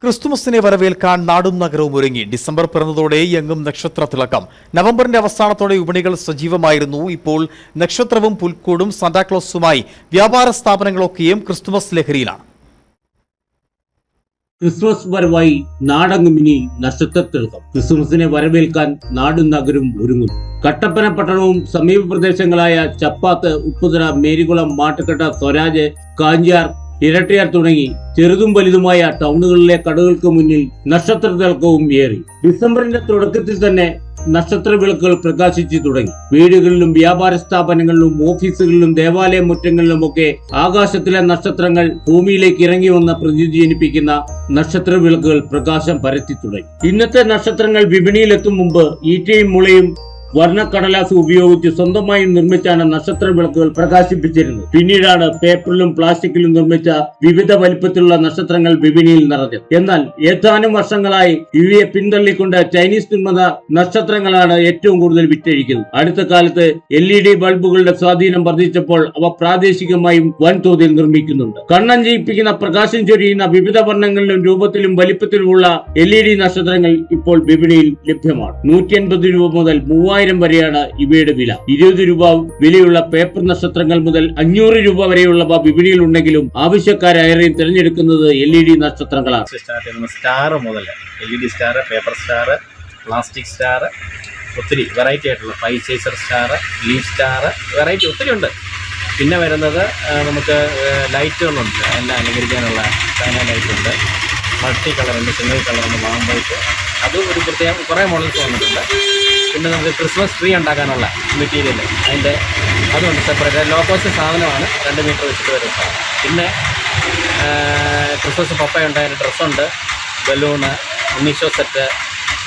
ക്രിസ്തുമസിനെ വരവേൽക്കാൻ നാടും നഗരവും ഒരുങ്ങി. ഡിസംബർ പിറന്നതോടെ എങ്ങും നക്ഷത്ര തിളക്കം. നവംബറിന്റെ അവസാനത്തോടെ വിപണികൾ സജീവമായിരുന്നു. ഇപ്പോൾ നക്ഷത്രവും പുൽക്കൂടും സാന്താക്ലോസുമായി വ്യാപാര സ്ഥാപനങ്ങളൊക്കെയും ക്രിസ്തുമസ് ലഹരിയിലാണ്. ക്രിസ്മസ് വരവായി നാടെങ്ങും ഇനി നക്ഷത്ര തിളക്കം. ക്രിസ്തുമസിനെ വരവേൽക്കാൻ നാടും നഗരവും ഒരുങ്ങുന്നു. കട്ടപ്പന പട്ടണവും സമീപ പ്രദേശങ്ങളായ ചപ്പാത്ത്, ഉപ്പുതറ, മേരികുളം, മാട്ടുക്കട്ട, സ്വരാജ്, കാഞ്ചാർ, ഇരട്ടിയാർ തുടങ്ങി ചെറുതും വലുതുമായ ടൗണുകളിലെ കടകൾക്ക് മുന്നിൽ നക്ഷത്ര തിളക്കവും ഏറി. ഡിസംബറിന്റെ തുടക്കത്തിൽ തന്നെ നക്ഷത്ര വിളക്കുകൾ പ്രകാശിച്ചു തുടങ്ങി. വീടുകളിലും വ്യാപാര സ്ഥാപനങ്ങളിലും ഓഫീസുകളിലും ദേവാലയ മുറ്റങ്ങളിലുമൊക്കെ ആകാശത്തിലെ നക്ഷത്രങ്ങൾ ഭൂമിയിലേക്ക് ഇറങ്ങി വന്ന പ്രതീതി ജനിപ്പിക്കുന്ന നക്ഷത്ര വിളക്കുകൾ പ്രകാശം പരത്തി തുടങ്ങി. ഇന്നത്തെ നക്ഷത്രങ്ങൾ വിപണിയിലെത്തും മുമ്പ് ഈറ്റയും മുളയും വർണ്ണക്കടലാസ് ഉപയോഗിച്ച് സ്വന്തമായി നിർമ്മിച്ചാണ് നക്ഷത്ര വിളക്കുകൾ പ്രകാശിപ്പിച്ചിരുന്നത്. പിന്നീടാണ് പേപ്പറിലും പ്ലാസ്റ്റിക്കിലും നിർമ്മിച്ച വിവിധ വലിപ്പത്തിലുള്ള നക്ഷത്രങ്ങൾ വിപണിയിൽ നിറഞ്ഞത്. എന്നാൽ ഏതാനും വർഷങ്ങളായി ഇവയെ പിന്തള്ളിക്കൊണ്ട് ചൈനീസ് നിർമ്മിത നക്ഷത്രങ്ങളാണ് ഏറ്റവും കൂടുതൽ വിറ്റഴിക്കുന്നത്. അടുത്ത കാലത്ത് LED ബൾബുകളുടെ സ്വാധീനം വർദ്ധിച്ചപ്പോൾ അവ പ്രാദേശികമായും വൻതോതിൽ നിർമ്മിക്കുന്നുണ്ട്. കണ്ണഞ്ചിപ്പിക്കുന്ന പ്രകാശം ചൊരിയുന്ന വിവിധ വർണ്ണങ്ങളിലും രൂപത്തിലും വലിപ്പത്തിലുമുള്ള LED നക്ഷത്രങ്ങൾ ഇപ്പോൾ വിപണിയിൽ ലഭ്യമാണ്. 150 രൂപ മുതൽ 3000 വരെയാണ് ഇവയുടെ വില. 20 രൂപ വിലയുള്ള പേപ്പർ നക്ഷത്രങ്ങൾ മുതൽ 500 രൂപ വരെയുള്ളവ വിപണിയിൽ ഉണ്ടെങ്കിലും ആവശ്യക്കാരേറെയും തിരഞ്ഞെടുക്കുന്നത് LED നക്ഷത്രങ്ങളാണ്. സ്റ്റാർ മുതൽ LED star, paper star, plastic star, ഒത്തിരി വെറൈറ്റി ആയിട്ടുള്ള 5 sizes star, leaf star, variety ഒത്തിരി ഉണ്ട്. പിന്നെ വരുന്നത് നമുക്ക് ലൈറ്റുകളുണ്ട്. എല്ലാം അലങ്കരിക്കാനുള്ള ചൈന ലൈറ്റ് ഉണ്ട്, മൾട്ടി കളറുണ്ട്, സിംഗിൾ കളറുണ്ട്, വാമ്പൈറ്റ്, അതും ഒരു പ്രത്യേകം കുറേ മോഡൽസ് വന്നിട്ടുണ്ട്. പിന്നെ നമുക്ക് ക്രിസ്മസ് ട്രീ ഉണ്ടാക്കാനുള്ള മെറ്റീരിയൽ അതിൻ്റെ അതുകൊണ്ട് സെപ്പറേറ്റ് ലോ കോസ്റ്റ് സാധനമാണ്. 2 മീറ്റർ വെച്ചിട്ട് വരുന്ന സാധനം. പിന്നെ ക്രിസ്മസ് പപ്പയുണ്ട്, അതിൻ്റെ ഡ്രസ്സുണ്ട്, ബലൂണ്, ഉണ്ണീഷോ സെറ്റ്,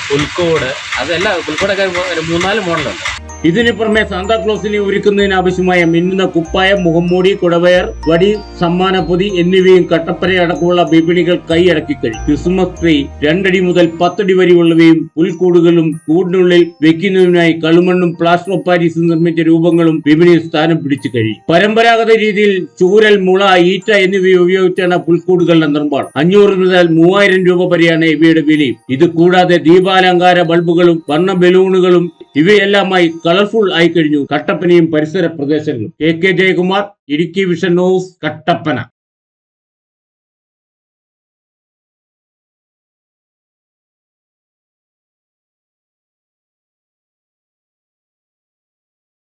പുൽക്കോട്, അതെല്ലാം പുൽക്കോടൊക്കെ ഒരു 3-4 മോഡലുണ്ട്. ഇതിനു പുറമെ സാന്താക്ലോസിനെ ഒരുക്കുന്നതിന് ആവശ്യമായ മിന്നുന്ന കുപ്പായം, മുഖംമൂടി, കുടവയർ, വടി, സമ്മാനപ്പൊതി എന്നിവയും കട്ടപ്പനയടക്കമുള്ള വിപണികൾ കൈയടക്കി കഴിഞ്ഞു. ക്രിസ്മസ് ട്രീ 2 അടി മുതൽ 10 അടി വരെയുള്ളവയും പുൽക്കൂടുകളും കൂടിനുള്ളിൽ വെക്കുന്നതിനായി കളുമണ്ണും പ്ലാസ്റ്റർ ഓഫ് പാരീസും നിർമ്മിച്ച രൂപങ്ങളും വിപണിയിൽ സ്ഥാനം പിടിച്ചു കഴിഞ്ഞു. പരമ്പരാഗത രീതിയിൽ ചൂരൽ, മുള, ഈറ്റ എന്നിവ ഉപയോഗിച്ചാണ് പുൽക്കൂടുകളുടെ നിർമ്മാണം. 500 മുതൽ 3000 രൂപ വരെയാണ് ഇവയുടെ വിലയും. ഇത് കൂടാതെ ദീപാലങ്കാര ബൾബുകളും വർണ്ണ ബലൂണുകളും ഇവയെല്ലാമായി കളർഫുൾ ആയി കഴിഞ്ഞു കട്ടപ്പനയും പരിസര പ്രദേശങ്ങളും. AK Jayakumar, Idukki vision news, Kattappana.